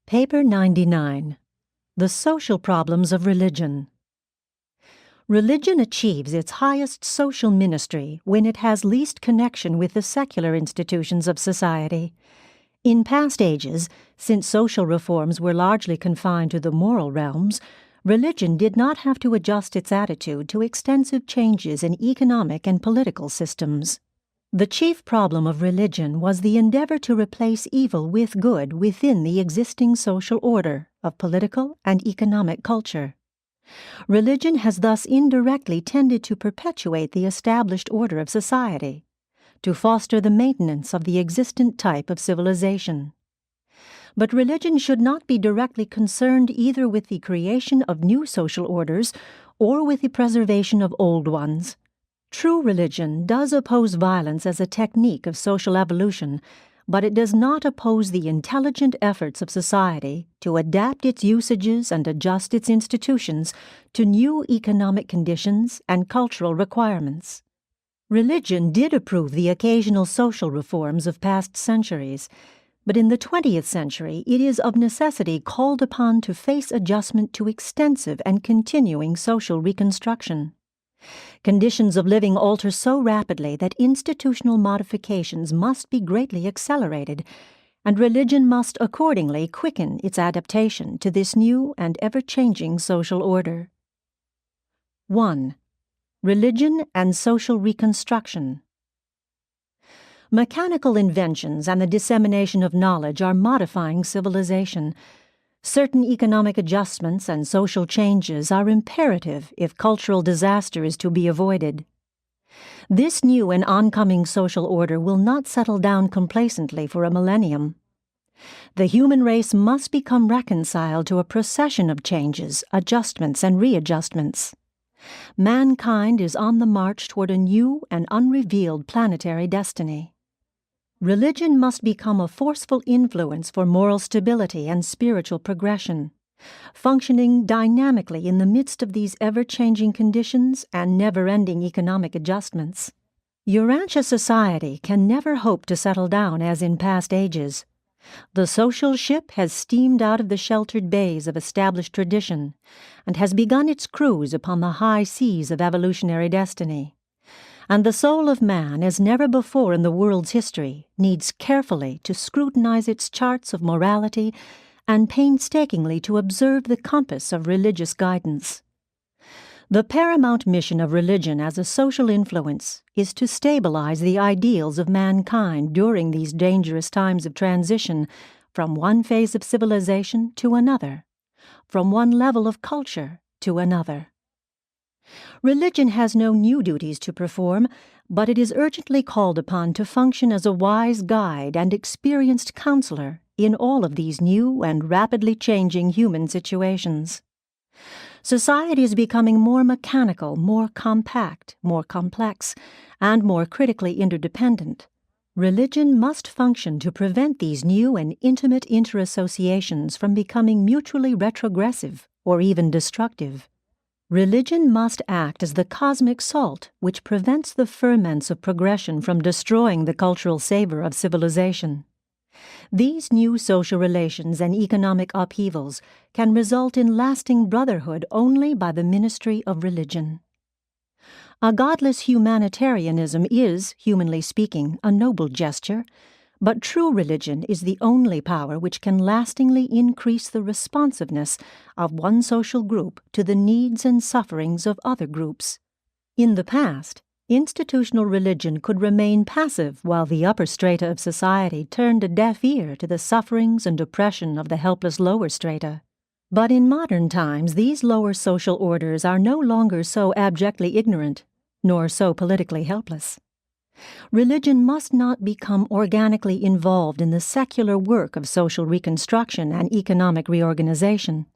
Paper 99. The Social Problems of Religion. Religion achieves its highest social ministry when it has least connection with the secular institutions of society. In past ages, since social reforms were largely confined to the moral realms, religion did not have to adjust its attitude to extensive changes in economic and political systems. The chief problem of religion was the endeavor to replace evil with good within the existing social order of political and economic culture. Religion has thus indirectly tended to perpetuate the established order of society, to foster the maintenance of the existent type of civilization. But religion should not be directly concerned either with the creation of new social orders or with the preservation of old ones. True religion does oppose violence as a technique of social evolution, but it does not oppose the intelligent efforts of society to adapt its usages and adjust its institutions to new economic conditions and cultural requirements. Religion did approve the occasional social reforms of past centuries, but in the 20th century it is of necessity called upon to face adjustment to extensive and continuing social reconstruction. Conditions of living alter so rapidly that institutional modifications must be greatly accelerated, and religion must accordingly quicken its adaptation to this new and ever-changing social order. 1. Religion and social reconstruction. Mechanical inventions and the dissemination of knowledge are modifying civilization. Certain economic adjustments and social changes are imperative if cultural disaster is to be avoided. This new and oncoming social order will not settle down complacently for a millennium. The human race must become reconciled to a procession of changes, adjustments, and readjustments. Mankind is on the march toward a new and unrevealed planetary destiny. Religion must become a forceful influence for moral stability and spiritual progression, functioning dynamically in the midst of these ever-changing conditions and never-ending economic adjustments. Urantia society can never hope to settle down as in past ages. The social ship has steamed out of the sheltered bays of established tradition and has begun its cruise upon the high seas of evolutionary destiny. And the soul of man, as never before in the world's history, needs carefully to scrutinize its charts of morality and painstakingly to observe the compass of religious guidance. The paramount mission of religion as a social influence is to stabilize the ideals of mankind during these dangerous times of transition from one phase of civilization to another, from one level of culture to another. Religion has no new duties to perform, but it is urgently called upon to function as a wise guide and experienced counselor in all of these new and rapidly changing human situations. Society is becoming more mechanical, more compact, more complex, and more critically interdependent. Religion must function to prevent these new and intimate interassociations from becoming mutually retrogressive or even destructive. Religion must act as the cosmic salt which prevents the ferments of progression from destroying the cultural savor of civilization. These new social relations and economic upheavals can result in lasting brotherhood only by the ministry of religion. A godless humanitarianism is, humanly speaking, a noble gesture, but true religion is the only power which can lastingly increase the responsiveness of one social group to the needs and sufferings of other groups. In the past, institutional religion could remain passive while the upper strata of society turned a deaf ear to the sufferings and oppression of the helpless lower strata. But in modern times, these lower social orders are no longer so abjectly ignorant, nor so politically helpless. Religion must not become organically involved in the secular work of social reconstruction and economic reorganization,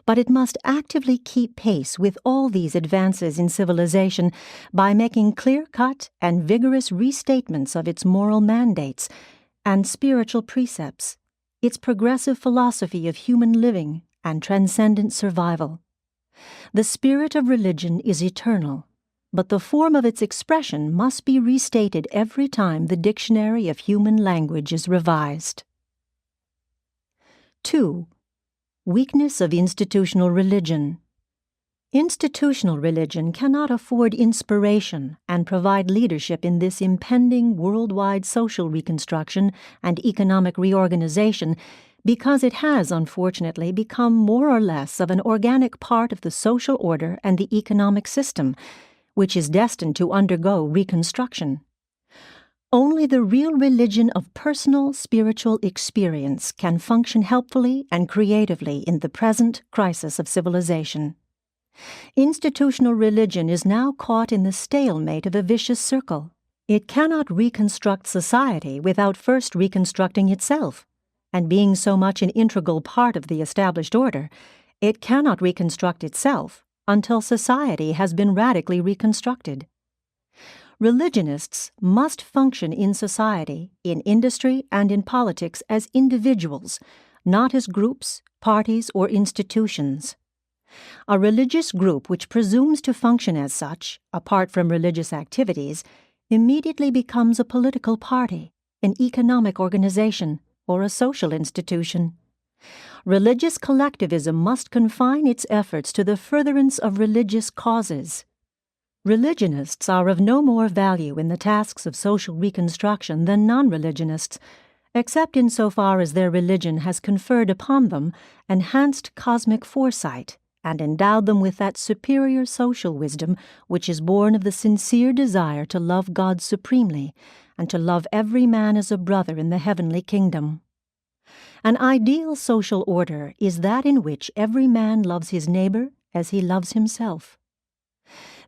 but it must actively keep pace with all these advances in civilization by making clear-cut and vigorous restatements of its moral mandates and spiritual precepts, its progressive philosophy of human living and transcendent survival. The spirit of religion is eternal, but the form of its expression must be restated every time the dictionary of human language is revised. 2. Weakness of institutional religion. Institutional religion cannot afford inspiration and provide leadership in this impending worldwide social reconstruction and economic reorganization because it has, unfortunately, become more or less of an organic part of the social order and the economic system, which is destined to undergo reconstruction. Only the real religion of personal spiritual experience can function helpfully and creatively in the present crisis of civilization. Institutional religion is now caught in the stalemate of a vicious circle. It cannot reconstruct society without first reconstructing itself, and being so much an integral part of the established order, it cannot reconstruct itself until society has been radically reconstructed. Religionists must function in society, in industry, and in politics as individuals, not as groups, parties, or institutions. A religious group which presumes to function as such, apart from religious activities, immediately becomes a political party, an economic organization, or a social institution. Religious collectivism must confine its efforts to the furtherance of religious causes. Religionists are of no more value in the tasks of social reconstruction than non-religionists, except insofar as their religion has conferred upon them enhanced cosmic foresight and endowed them with that superior social wisdom which is born of the sincere desire to love God supremely and to love every man as a brother in the heavenly kingdom. An ideal social order is that in which every man loves his neighbor as he loves himself.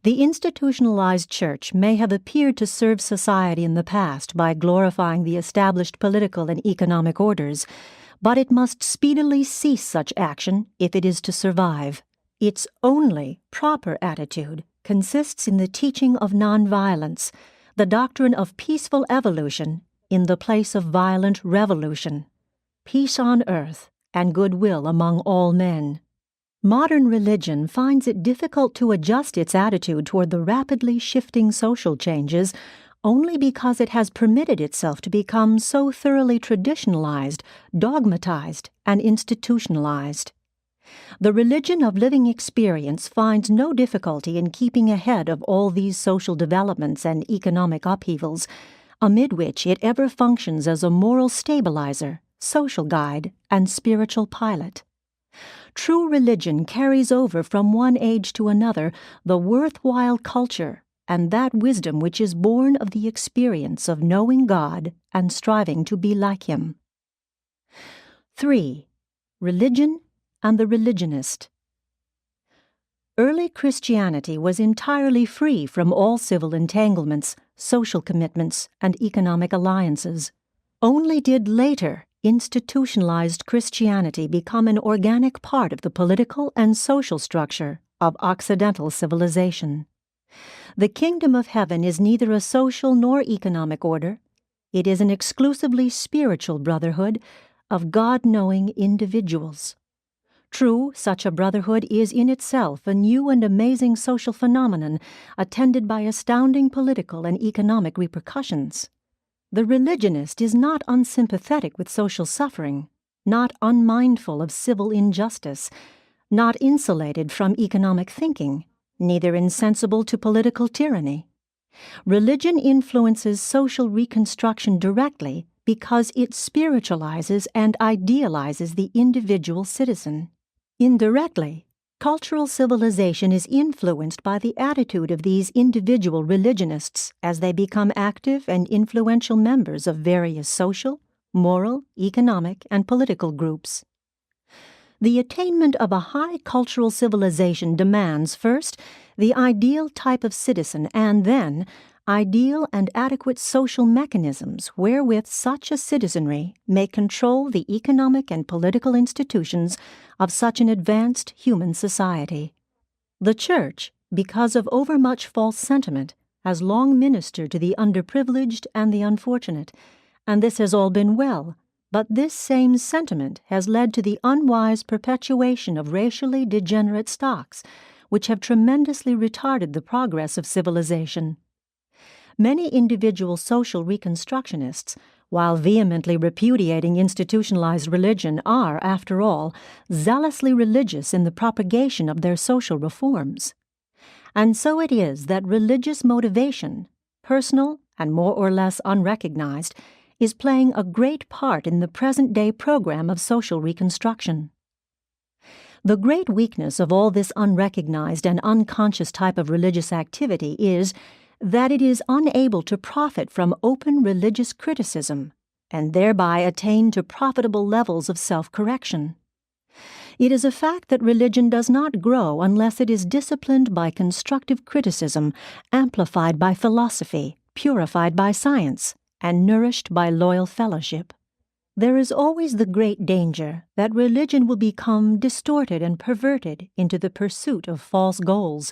The institutionalized church may have appeared to serve society in the past by glorifying the established political and economic orders, but it must speedily cease such action if it is to survive. Its only proper attitude consists in the teaching of nonviolence, the doctrine of peaceful evolution in the place of violent revolution, peace on earth and goodwill among all men. Modern religion finds it difficult to adjust its attitude toward the rapidly shifting social changes only because it has permitted itself to become so thoroughly traditionalized, dogmatized, and institutionalized. The religion of living experience finds no difficulty in keeping ahead of all these social developments and economic upheavals, amid which it ever functions as a moral stabilizer, social guide, and spiritual pilot. True religion carries over from one age to another the worthwhile culture and that wisdom which is born of the experience of knowing God and striving to be like Him. 3. Religion and the religionist. Early Christianity was entirely free from all civil entanglements, social commitments, and economic alliances. Only did later institutionalized Christianity become an organic part of the political and social structure of Occidental civilization. The kingdom of heaven is neither a social nor economic order. It is an exclusively spiritual brotherhood of God-knowing individuals. True, such a brotherhood is in itself a new and amazing social phenomenon attended by astounding political and economic repercussions. The religionist is not unsympathetic with social suffering, not unmindful of civil injustice, not insulated from economic thinking, neither insensible to political tyranny. Religion influences social reconstruction directly because it spiritualizes and idealizes the individual citizen. Indirectly, cultural civilization is influenced by the attitude of these individual religionists as they become active and influential members of various social, moral, economic, and political groups. The attainment of a high cultural civilization demands, first, the ideal type of citizen and then ideal and adequate social mechanisms wherewith such a citizenry may control the economic and political institutions of such an advanced human society. The Church, because of overmuch false sentiment, has long ministered to the underprivileged and the unfortunate, and this has all been well, but this same sentiment has led to the unwise perpetuation of racially degenerate stocks, which have tremendously retarded the progress of civilization. Many individual social reconstructionists while vehemently repudiating institutionalized religion, are, after all, zealously religious in the propagation of their social reforms. And so it is that religious motivation, personal and more or less unrecognized, is playing a great part in the present-day program of social reconstruction. The great weakness of all this unrecognized and unconscious type of religious activity is that it is unable to profit from open religious criticism and thereby attain to profitable levels of self-correction. It is a fact that religion does not grow unless it is disciplined by constructive criticism, amplified by philosophy, purified by science, and nourished by loyal fellowship. There is always the great danger that religion will become distorted and perverted into the pursuit of false goals,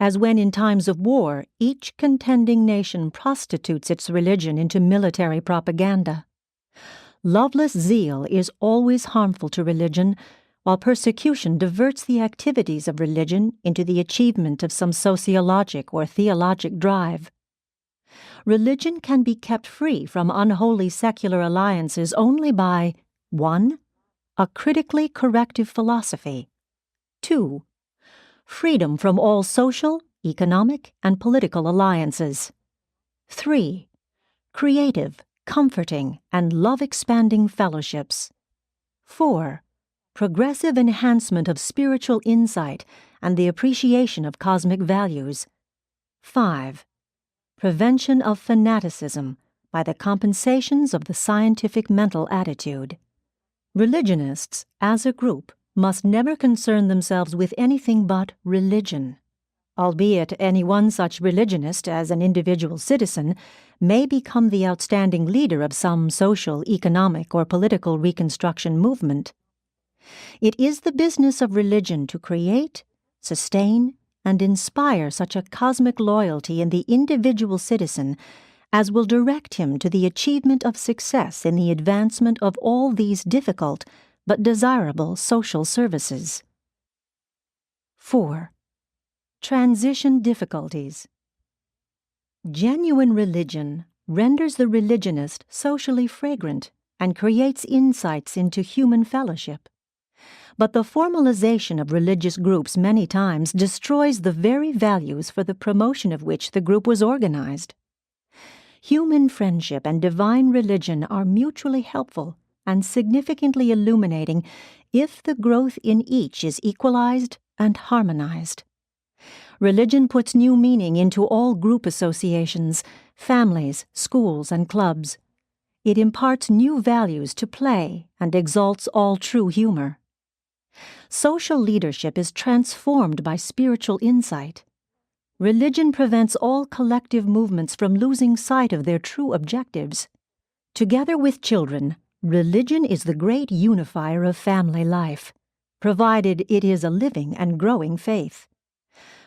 as when in times of war each contending nation prostitutes its religion into military propaganda. Loveless zeal is always harmful to religion, while persecution diverts the activities of religion into the achievement of some sociologic or theologic drive. Religion can be kept free from unholy secular alliances only by 1. A critically corrective philosophy. 2. Freedom from all social, economic, and political alliances. 3. Creative, comforting, and love-expanding fellowships. 4. Progressive enhancement of spiritual insight and the appreciation of cosmic values. 5. Prevention of fanaticism by the compensations of the scientific mental attitude. Religionists, as a group, must never concern themselves with anything but religion, albeit any one such religionist as an individual citizen may become the outstanding leader of some social, economic, or political reconstruction movement. It is the business of religion to create, sustain, and inspire such a cosmic loyalty in the individual citizen as will direct him to the achievement of success in the advancement of all these difficult but desirable social services. 4. Transition difficulties. Genuine religion renders the religionist socially fragrant and creates insights into human fellowship. But the formalization of religious groups many times destroys the very values for the promotion of which the group was organized. Human friendship and divine religion are mutually helpful and significantly illuminating if the growth in each is equalized and harmonized. Religion puts new meaning into all group associations, families, schools, and clubs. It imparts new values to play and exalts all true humor. Social leadership is transformed by spiritual insight. Religion prevents all collective movements from losing sight of their true objectives. Together with children, religion is the great unifier of family life, provided it is a living and growing faith.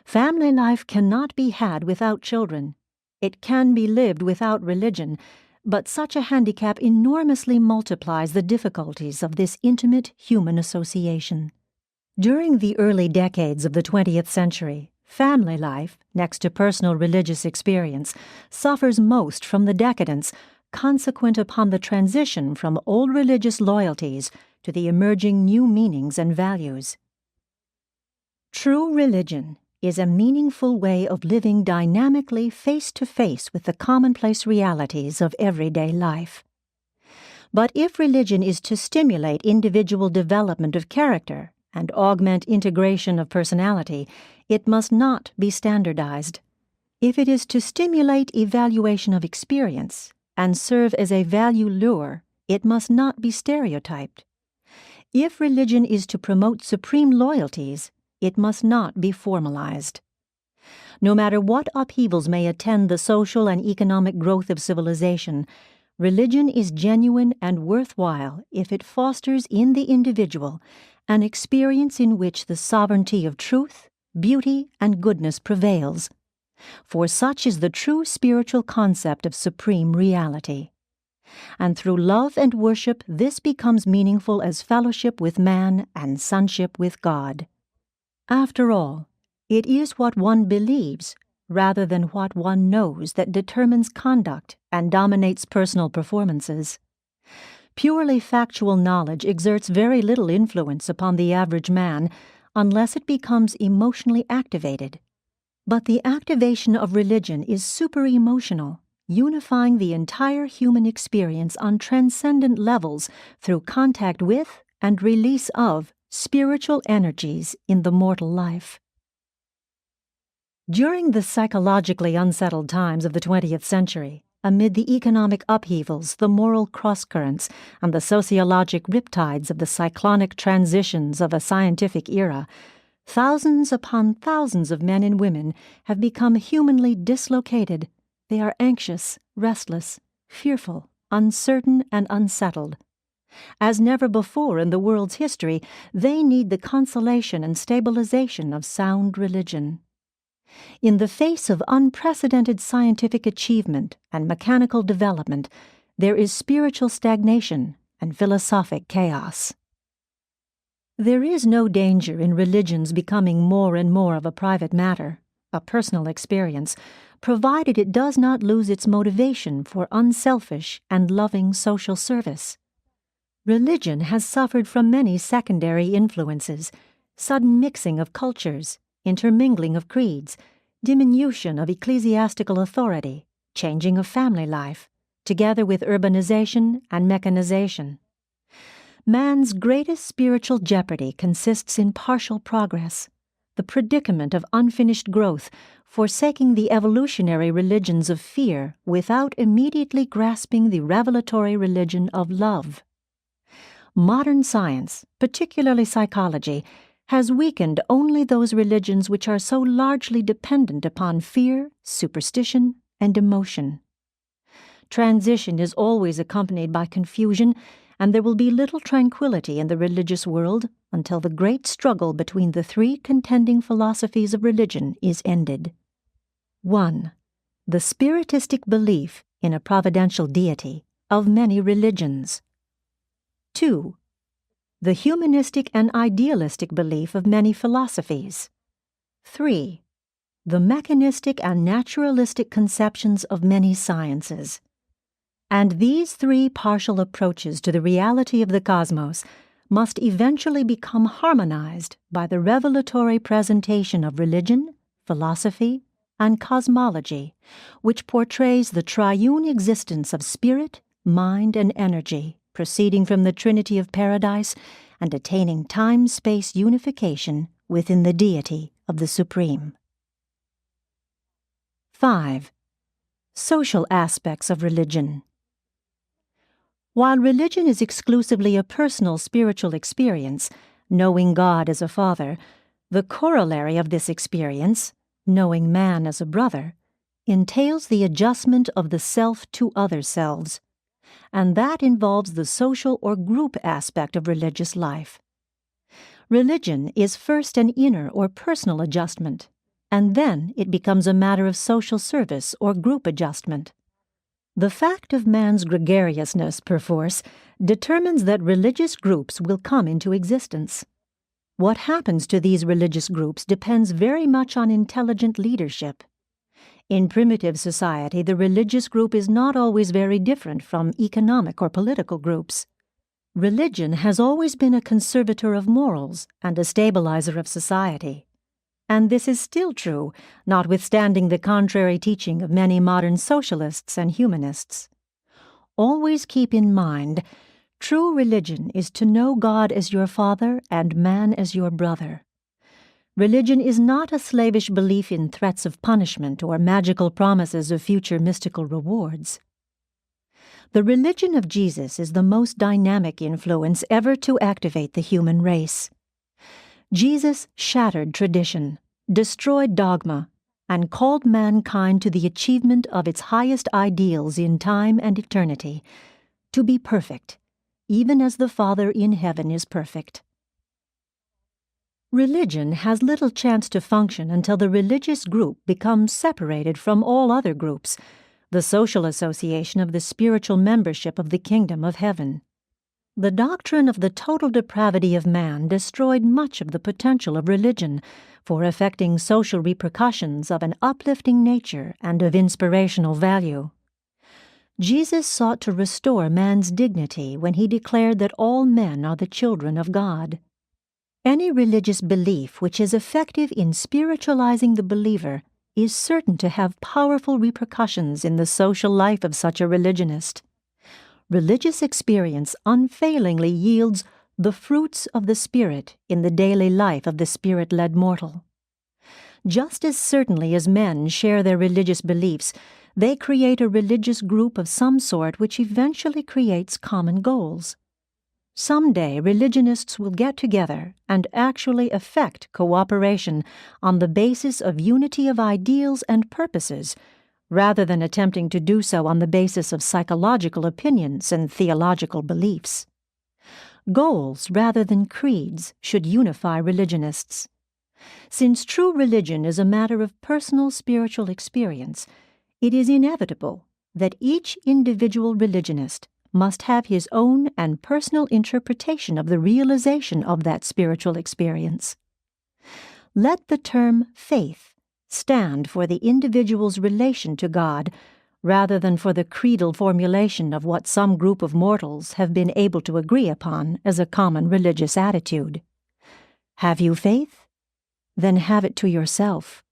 Family life cannot be had without children. It can be lived without religion, but such a handicap enormously multiplies the difficulties of this intimate human association. During the early decades of the 20th century, family life, next to personal religious experience, suffers most from the decadence consequent upon the transition from old religious loyalties to the emerging new meanings and values. True religion is a meaningful way of living dynamically face-to-face with the commonplace realities of everyday life. But if religion is to stimulate individual development of character and augment integration of personality, it must not be standardized. If it is to stimulate evaluation of experience and serve as a value lure, it must not be stereotyped. If religion is to promote supreme loyalties, it must not be formalized. No matter what upheavals may attend the social and economic growth of civilization, religion is genuine and worthwhile if it fosters in the individual an experience in which the sovereignty of truth, beauty, and goodness prevails. For such is the true spiritual concept of supreme reality. And through love and worship, this becomes meaningful as fellowship with man and sonship with God. After all, it is what one believes rather than what one knows that determines conduct and dominates personal performances. Purely factual knowledge exerts very little influence upon the average man unless it becomes emotionally activated. But the activation of religion is super-emotional, unifying the entire human experience on transcendent levels through contact with and release of spiritual energies in the mortal life. During the psychologically unsettled times of the 20th century, amid the economic upheavals, the moral crosscurrents, and the sociologic riptides of the cyclonic transitions of a scientific era, thousands upon thousands of men and women have become humanly dislocated. They are anxious, restless, fearful, uncertain, and unsettled. As never before in the world's history, they need the consolation and stabilization of sound religion. In the face of unprecedented scientific achievement and mechanical development, there is spiritual stagnation and philosophic chaos. There is no danger in religions becoming more and more of a private matter, a personal experience, provided it does not lose its motivation for unselfish and loving social service. Religion has suffered from many secondary influences: sudden mixing of cultures, intermingling of creeds, diminution of ecclesiastical authority, changing of family life, together with urbanization and mechanization. Man's greatest spiritual jeopardy consists in partial progress, the predicament of unfinished growth, forsaking the evolutionary religions of fear without immediately grasping the revelatory religion of love. Modern science, particularly psychology, has weakened only those religions which are so largely dependent upon fear, superstition, and emotion. Transition is always accompanied by confusion, and there will be little tranquility in the religious world until the great struggle between the three contending philosophies of religion is ended. 1. The spiritistic belief in a providential deity of many religions. 2. The humanistic and idealistic belief of many philosophies. 3. The mechanistic and naturalistic conceptions of many sciences. And these three partial approaches to the reality of the cosmos must eventually become harmonized by the revelatory presentation of religion, philosophy, and cosmology, which portrays the triune existence of spirit, mind, and energy, proceeding from the Trinity of Paradise and attaining time-space unification within the deity of the Supreme. 5. Social aspects of religion. While religion is exclusively a personal spiritual experience, knowing God as a father, the corollary of this experience, knowing man as a brother, entails the adjustment of the self to other selves, and that involves the social or group aspect of religious life. Religion is first an inner or personal adjustment, and then it becomes a matter of social service or group adjustment. The fact of man's gregariousness, perforce, determines that religious groups will come into existence. What happens to these religious groups depends very much on intelligent leadership. In primitive society, the religious group is not always very different from economic or political groups. Religion has always been a conservator of morals and a stabilizer of society. And this is still true, notwithstanding the contrary teaching of many modern socialists and humanists. Always keep in mind, true religion is to know God as your father and man as your brother. Religion is not a slavish belief in threats of punishment or magical promises of future mystical rewards. The religion of Jesus is the most dynamic influence ever to activate the human race. Jesus shattered tradition, destroyed dogma, and called mankind to the achievement of its highest ideals in time and eternity, to be perfect, even as the Father in heaven is perfect. Religion has little chance to function until the religious group becomes separated from all other groups, the social association of the spiritual membership of the kingdom of heaven. The doctrine of the total depravity of man destroyed much of the potential of religion for effecting social repercussions of an uplifting nature and of inspirational value. Jesus sought to restore man's dignity when he declared that all men are the children of God. Any religious belief which is effective in spiritualizing the believer is certain to have powerful repercussions in the social life of such a religionist. Religious experience unfailingly yields the fruits of the Spirit in the daily life of the Spirit-led mortal. Just as certainly as men share their religious beliefs, they create a religious group of some sort which eventually creates common goals. Someday, religionists will get together and actually effect cooperation on the basis of unity of ideals and purposes, rather than attempting to do so on the basis of psychological opinions and theological beliefs. Goals rather than creeds should unify religionists. Since true religion is a matter of personal spiritual experience, it is inevitable that each individual religionist must have his own and personal interpretation of the realization of that spiritual experience. Let the term faith stand for the individual's relation to God rather than for the creedal formulation of what some group of mortals have been able to agree upon as a common religious attitude. Have you faith? Then have it to yourself.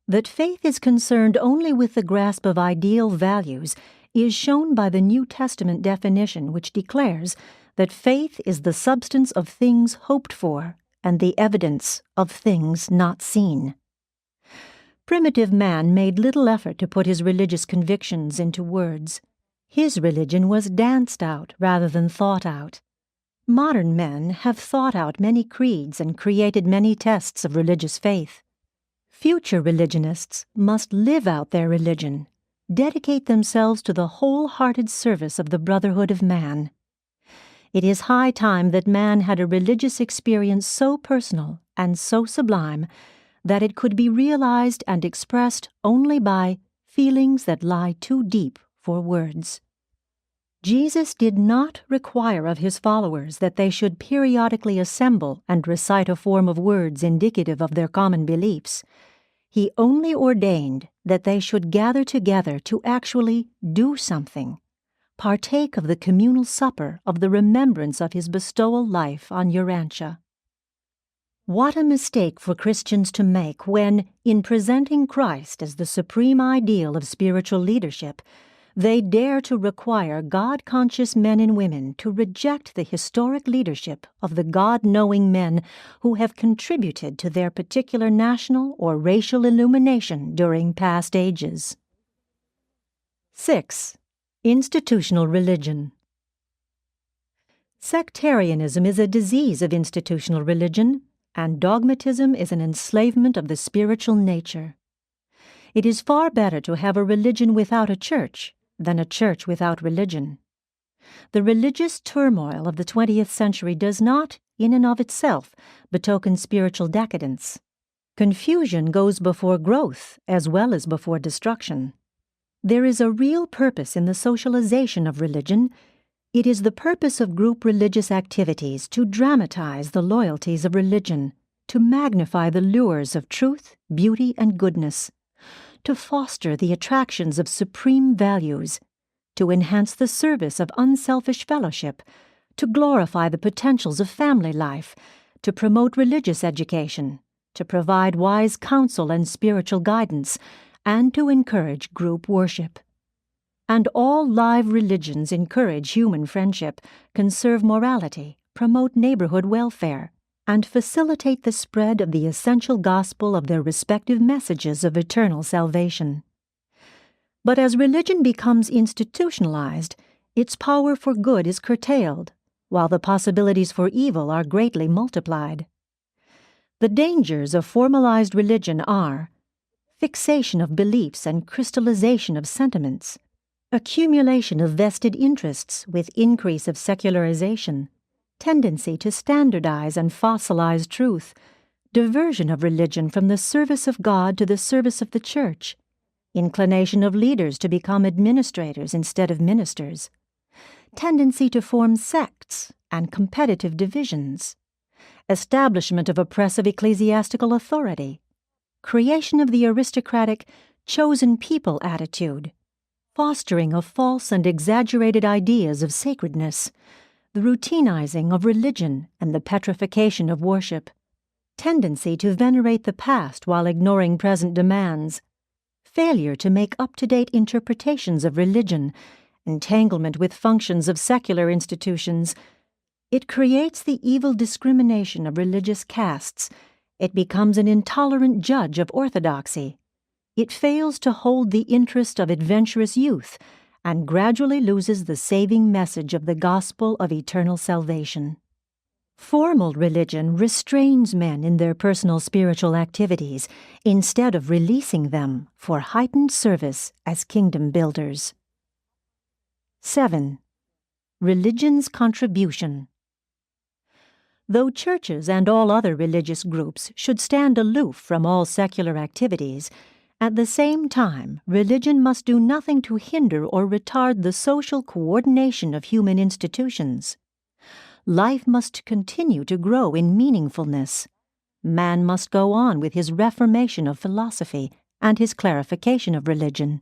That faith is concerned only with the grasp of ideal values is shown by the New Testament definition, which declares that faith is the substance of things hoped for and the evidence of things not seen. Primitive man made little effort to put his religious convictions into words. His religion was danced out rather than thought out. Modern men have thought out many creeds and created many tests of religious faith. Future religionists must live out their religion, dedicate themselves to the wholehearted service of the brotherhood of man. It is high time that man had a religious experience so personal and so sublime that it could be realized and expressed only by feelings that lie too deep for words. Jesus did not require of his followers that they should periodically assemble and recite a form of words indicative of their common beliefs. He only ordained that they should gather together to actually do something, partake of the communal supper of the remembrance of his bestowal life on Urantia. What a mistake for Christians to make when, in presenting Christ as the supreme ideal of spiritual leadership, they dare to require God-conscious men and women to reject the historic leadership of the God-knowing men who have contributed to their particular national or racial illumination during past ages. 6. Institutional religion. Sectarianism is a disease of institutional religion, and dogmatism is an enslavement of the spiritual nature. It is far better to have a religion without a church than a church without religion. The religious turmoil of the 20th century does not, in and of itself, betoken spiritual decadence. Confusion goes before growth as well as before destruction. There is a real purpose in the socialization of religion. It is the purpose of group religious activities to dramatize the loyalties of religion, to magnify the lures of truth, beauty, and goodness, to foster the attractions of supreme values, to enhance the service of unselfish fellowship, to glorify the potentials of family life, to promote religious education, to provide wise counsel and spiritual guidance, and to encourage group worship. And all live religions encourage human friendship, conserve morality, promote neighborhood welfare, and facilitate the spread of the essential gospel of their respective messages of eternal salvation. But as religion becomes institutionalized, its power for good is curtailed, while the possibilities for evil are greatly multiplied. The dangers of formalized religion are fixation of beliefs and crystallization of sentiments, accumulation of vested interests with increase of secularization, tendency to standardize and fossilize truth, diversion of religion from the service of God to the service of the Church, inclination of leaders to become administrators instead of ministers, tendency to form sects and competitive divisions, establishment of oppressive ecclesiastical authority, creation of the aristocratic chosen people attitude, fostering of false and exaggerated ideas of sacredness, the routinizing of religion and the petrification of worship, tendency to venerate the past while ignoring present demands, failure to make up-to-date interpretations of religion, entanglement with functions of secular institutions. It creates the evil discrimination of religious castes. It becomes an intolerant judge of orthodoxy. It fails to hold the interest of adventurous youth and gradually loses the saving message of the gospel of eternal salvation. Formal religion restrains men in their personal spiritual activities instead of releasing them for heightened service as kingdom builders. 7. Religion's contribution. Though churches and all other religious groups should stand aloof from all secular activities, at the same time, religion must do nothing to hinder or retard the social coordination of human institutions. Life must continue to grow in meaningfulness. Man must go on with his reformation of philosophy and his clarification of religion.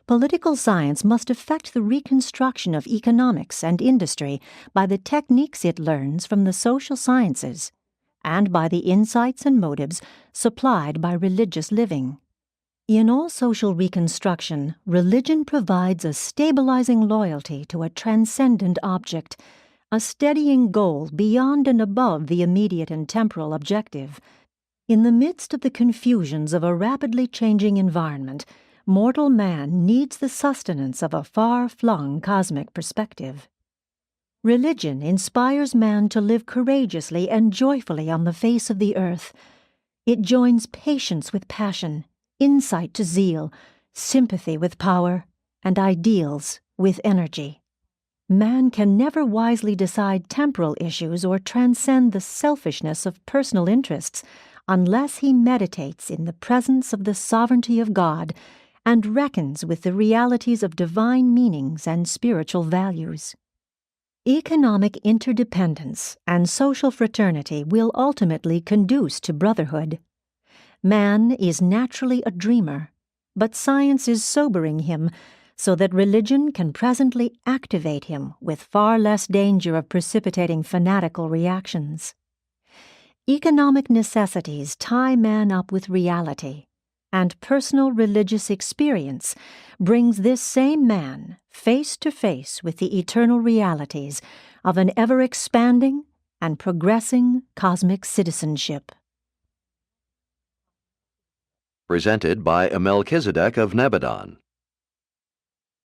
Political science must effect the reconstruction of economics and industry by the techniques it learns from the social sciences and by the insights and motives supplied by religious living. In all social reconstruction, religion provides a stabilizing loyalty to a transcendent object, a steadying goal beyond and above the immediate and temporal objective. In the midst of the confusions of a rapidly changing environment, mortal man needs the sustenance of a far-flung cosmic perspective. Religion inspires man to live courageously and joyfully on the face of the earth. It joins patience with passion, insight to zeal, sympathy with power, and ideals with energy. Man can never wisely decide temporal issues or transcend the selfishness of personal interests unless he meditates in the presence of the sovereignty of God and reckons with the realities of divine meanings and spiritual values. Economic interdependence and social fraternity will ultimately conduce to brotherhood. Man is naturally a dreamer, but science is sobering him so that religion can presently activate him with far less danger of precipitating fanatical reactions. Economic necessities tie man up with reality, and personal religious experience brings this same man face to face with the eternal realities of an ever-expanding and progressing cosmic citizenship. Presented by a Melchizedek of Nebadon.